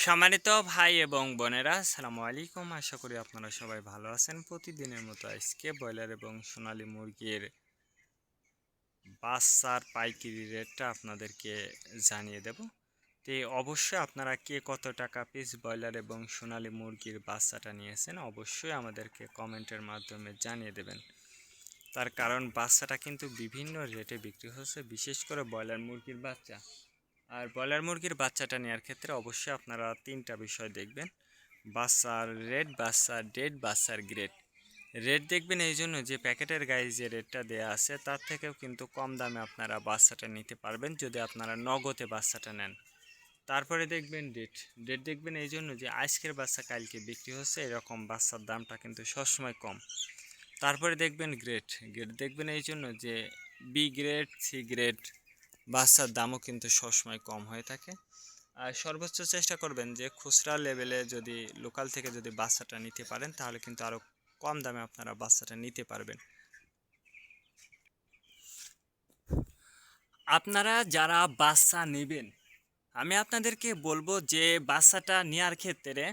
সম্মানিত ভাই এবং বোনেরা, আসসালামু আলাইকুম। আশা করি আপনারা সবাই ভালো আছেন। প্রতিদিনের মতো আজকে ব্রয়লার এবং সোনালী মুরগির বাচ্চার পাইকারি রেটটা আপনাদেরকে জানিয়ে দেব। তো অবশ্যই আপনারা কে কত টাকা পিস ব্রয়লার এবং সোনালী মুরগির বাচ্চাটা নিয়েছেন অবশ্যই আমাদেরকে কমেন্টের মাধ্যমে জানিয়ে দেবেন। তার কারণ বাচ্চাটা কিন্তু বিভিন্ন রেটে বিক্রি হচ্ছে, বিশেষ করে ব্রয়লার মুরগির বাচ্চা। আর ব্রয়লার মুরগির বাচ্চাটা নেওয়ার ক্ষেত্রে অবশ্যই আপনারা তিনটা বিষয় দেখবেন: বাচ্চার রেট, বাচ্চার ডেট, বাচ্চার গ্রেড। রেট দেখবেন এই জন্য যে প্যাকেটের গায়ে যে রেটটা দেওয়া আছে তার থেকেও কিন্তু কম দামে আপনারা বাচ্চাটা নিতে পারবেন যদি আপনারা নগদে বাচ্চাটা নেন। তারপরে দেখবেন ডেট। ডেট দেখবেন এই জন্য যে আজকের বাচ্চা কালকে বিক্রি হচ্ছে, এরকম বাচ্চার দামটা কিন্তু সবসময় কম। তারপরে দেখবেন গ্রেড। গ্রেড দেখবেন এই জন্য যে বি গ্রেড, সি গ্রেড বাচ্চার দামও কিন্তু সবসময় কম হয়ে থাকে। আর সর্বোচ্চ চেষ্টা করবেন যে খুচরা লেভেলে যদি লোকাল থেকে যদি বাচ্চাটা নিতে পারেন তাহলে কিন্তু আরও কম দামে আপনারা বাচ্চাটা নিতে পারবেন। আপনারা যারা বাচ্চা নেবেন, আমি আপনাদেরকে বলবো যে বাচ্চাটা নেওয়ার ক্ষেত্রে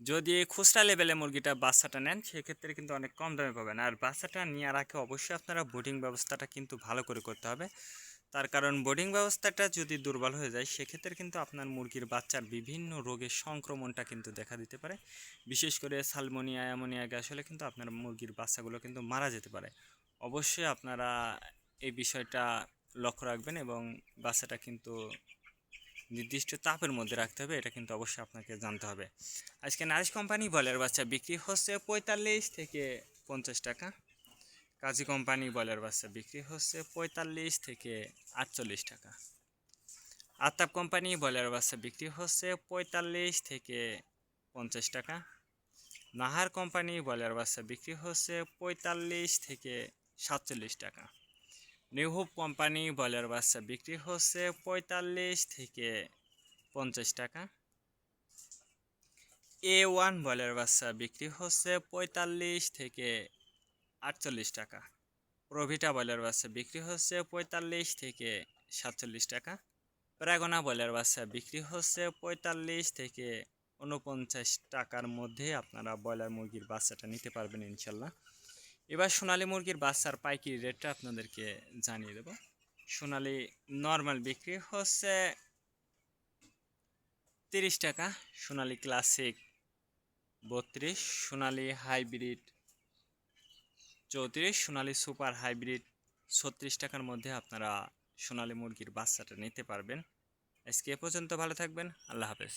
যদি খুচরা লেভেলে মুরগিটা বাচ্চাটা নেন সেক্ষেত্রে কিন্তু অনেক কম দামে পাবেন। আর বাচ্চাটা নেওয়ার আগে অবশ্যই আপনারা বোর্ডিং ব্যবস্থাটা কিন্তু ভালো করে করতে হবে। তার কারণ বোর্ডিং ব্যবস্থাটা যদি দুর্বল হয়ে যায় সেক্ষেত্রে কিন্তু আপনার মুরগির বাচ্চার বিভিন্ন রোগের সংক্রমণটা কিন্তু দেখা দিতে পারে। বিশেষ করে সালমোনিয়া, অ্যামোনিয়া গ্যাস হলে কিন্তু আপনার মুরগির বাচ্চাগুলো কিন্তু মারা যেতে পারে। অবশ্যই আপনারা এই বিষয়টা লক্ষ্য রাখবেন এবং বাচ্চাটা কিন্তু নির্দিষ্ট তাপের মধ্যে রাখতে হবে, এটা কিন্তু অবশ্যই আপনাকে জানতে হবে। আজকে নারিশ কোম্পানি ব্রয়লার বাচ্চা বিক্রি হচ্ছে 45 থেকে 50 টাকা। কাজী কোম্পানি ব্রয়লার বাচ্চা বিক্রি হচ্ছে 45 থেকে 48 টাকা। আতাপ কোম্পানি ব্রয়লার বাচ্চা বিক্রি হচ্ছে 45 থেকে 50 টাকা। নাহার কোম্পানি ব্রয়লার বাচ্চা বিক্রি হচ্ছে 45 থেকে 47 টাকা। নিউ হোপ কোম্পানি ব্রয়লার বাচ্চা বিক্রি হচ্ছে 45 থেকে 50 টাকা। A1 ব্রয়লার বাচ্চা বিক্রি হচ্ছে 45 থেকে 48 টাকা। প্রভিটা ব্রয়লার বাচ্চা বিক্রি হচ্ছে 45 থেকে 47 টাকা। প্রাগনা ব্রয়লার বাচ্চা বিক্রি হচ্ছে 45 থেকে 49 টাকার মধ্যে আপনারা ব্রয়লার মুরগির বাচ্চাটা নিতে পারবেন ইনশাল্লাহ। এবার সোনালী মুরগির বাচ্চার পাইকারি রেটটা আপনাদেরকে জানিয়ে দেব। সোনালী নর্মাল বিক্রি হচ্ছে 30 টাকা, সোনালী ক্লাসিক 32, সোনালী হাইব্রিড 34, সোনালী সুপার হাইব্রিড 36 টাকার মধ্যে আপনারা সোনালী মুরগির বাচ্চাটা নিতে পারবেন। আজকে এ পর্যন্ত, ভালো থাকবেন, আল্লাহ হাফেজ।